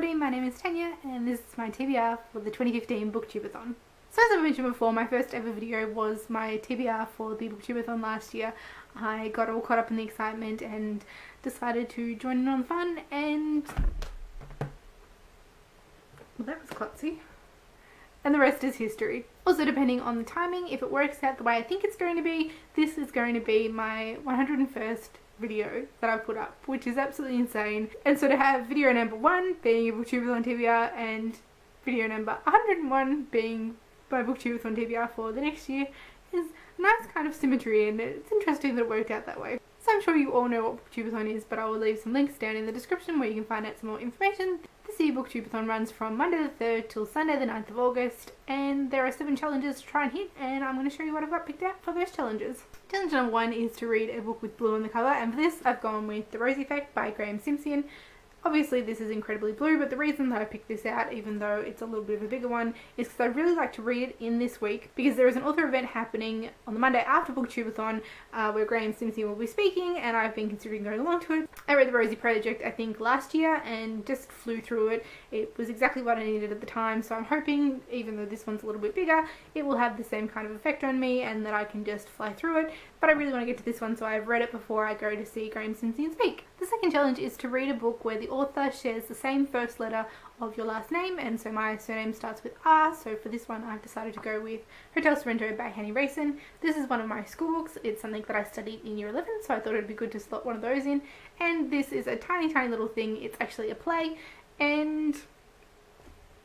everybody, my name is Tanya and this is my TBR for the 2015 BookTubeAthon. So as I mentioned before, my first ever video was my TBR for the BookTubeAthon last year. I got all caught up in the excitement and decided to join in on the fun, and well, that was klutzy. And the rest is history. Also, depending on the timing, if it works out the way I think it's going to be, this is going to be my 101st video that I've put up, which is absolutely insane. And so to have video number 1 being a BookTubeAthon TBR and video number 101 being my BookTubeAthon TBR for the next year is a nice kind of symmetry, and it's interesting that it worked out that way. So I'm sure you all know what BookTubeAthon is, but I will leave some links down in the description where you can find out some more information. This year BookTubeAthon runs from Monday the 3rd till Sunday the 9th of August, and there are 7 challenges to try and hit, and I'm going to show you what I've got picked out for those challenges. Challenge number 1 is to read a book with blue on the cover, and for this I've gone with The Rose Effect by Graham Simpson. Obviously this is incredibly blue, but the reason that I picked this out, even though it's a little bit of a bigger one, is because I really like to read it in this week, because there is an author event happening on the Monday after BookTubeAthon where Graham Simpson will be speaking, and I've been considering going along to it. I read The Rosie Project I think last year and just flew through it. It was exactly what I needed at the time, so I'm hoping, even though this one's a little bit bigger, it will have the same kind of effect on me and that I can just fly through it. But I really want to get to this one, so I've read it before I go to see Graham Simpson speak. The second challenge is to read a book where the author shares the same first letter of your last name, and so my surname starts with R, so for this one I've decided to go with Hotel Sorrento by Hanny Rayson. This is one of my school books. It's something that I studied in year 11, so I thought it would be good to slot one of those in, and this is a tiny little thing. It's actually a play, and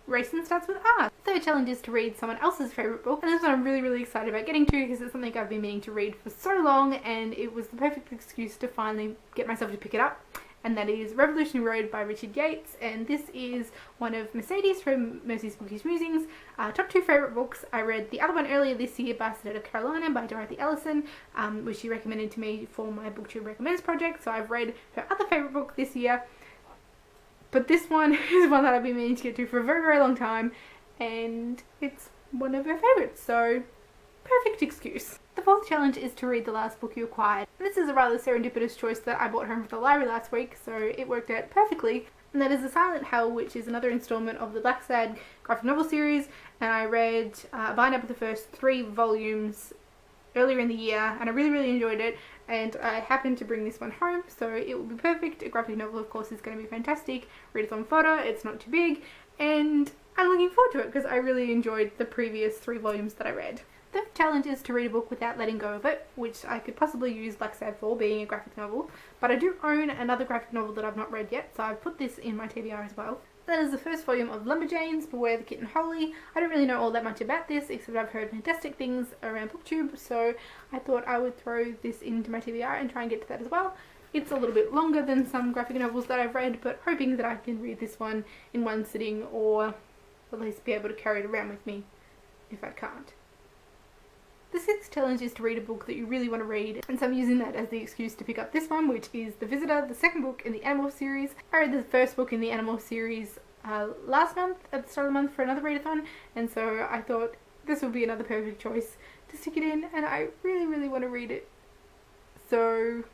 Rayson starts with R. The third challenge is to read someone else's favourite book, and this one I'm really excited about getting to because it's something I've been meaning to read for so long, and it was the perfect excuse to finally get myself to pick it up. And that is Revolutionary Road by Richard Yates, and this is one of Mercedes from Mercy's Bookish Musings top 2 favourite books. I read the other one earlier this year, Bastard of Carolina by Dorothy Ellison, which she recommended to me for my BookTube Recommends project, so I've read her other favourite book this year. But this one is one that I've been meaning to get to for a very long time, and it's one of her favourites, so perfect excuse. The fourth challenge is to read the last book you acquired. This is a rather serendipitous choice that I bought home from the library last week, so it worked out perfectly. And that is The Silent Hell, which is another instalment of the Black Sad graphic novel series, and I read bind up the first 3 volumes earlier in the year, and I really enjoyed it, and I happened to bring this one home, so it will be perfect. A graphic novel, of course, is going to be fantastic. Readathon fodder, it's not too big, and I'm looking forward to it because I really enjoyed the previous 3 volumes that I read. The challenge is to read a book without letting go of it, which I could possibly use Black Sad for, being a graphic novel, but I do own another graphic novel that I've not read yet, so I've put this in my TBR as well. That is the first volume of Lumberjanes, Beware the Kitten Holy. I don't really know all that much about this, except I've heard fantastic things around BookTube, so I thought I would throw this into my TBR and try and get to that as well. It's a little bit longer than some graphic novels that I've read, but hoping that I can read this one in one sitting, or at least be able to carry it around with me if I can't. The sixth challenge is to read a book that you really want to read, and so I'm using that as the excuse to pick up this one, which is The Visitor, the second book in the Animal series. I read the first book in the Animal series last month at the start of the month for another readathon, and so I thought this would be another perfect choice to stick it in, and I really want to read it. So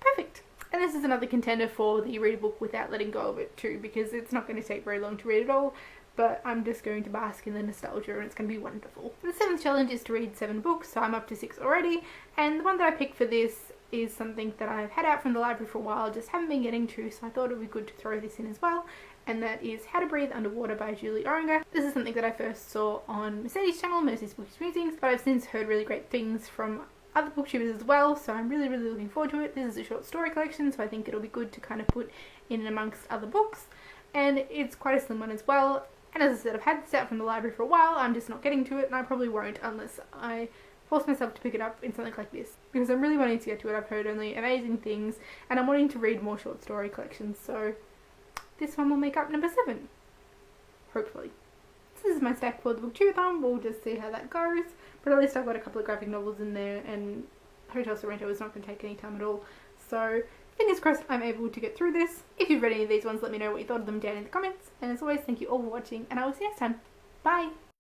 perfect. And this is another contender for the read a book without letting go of it too, because it's not going to take very long to read it all, but I'm just going to bask in the nostalgia and it's going to be wonderful. The 7th challenge is to read 7 books, so I'm up to 6 already, and the one that I picked for this is something that I've had out from the library for a while, just haven't been getting to, so I thought it would be good to throw this in as well, and that is How to Breathe Underwater by Julie Oringer. This is something that I first saw on Mercedes' channel, Mercy's Bookish Musings, but I've since heard really great things from other booktubers as well, so I'm really looking forward to it. This is a short story collection, so I think it'll be good to kind of put in and amongst other books, and it's quite a slim one as well. And as I said, I've had this out from the library for a while, I'm just not getting to it, and I probably won't unless I force myself to pick it up in something like this, because I'm really wanting to get to it. I've heard only amazing things, and I'm wanting to read more short story collections, so this one will make up number 7, hopefully. This is my stack for the BookTubeAthon. We'll just see how that goes, but at least I've got a couple of graphic novels in there, and Hotel Sorrento is not going to take any time at all, so fingers crossed I'm able to get through this. If you've read any of these ones, let me know what you thought of them down in the comments, and as always, thank you all for watching, and I will see you next time. Bye!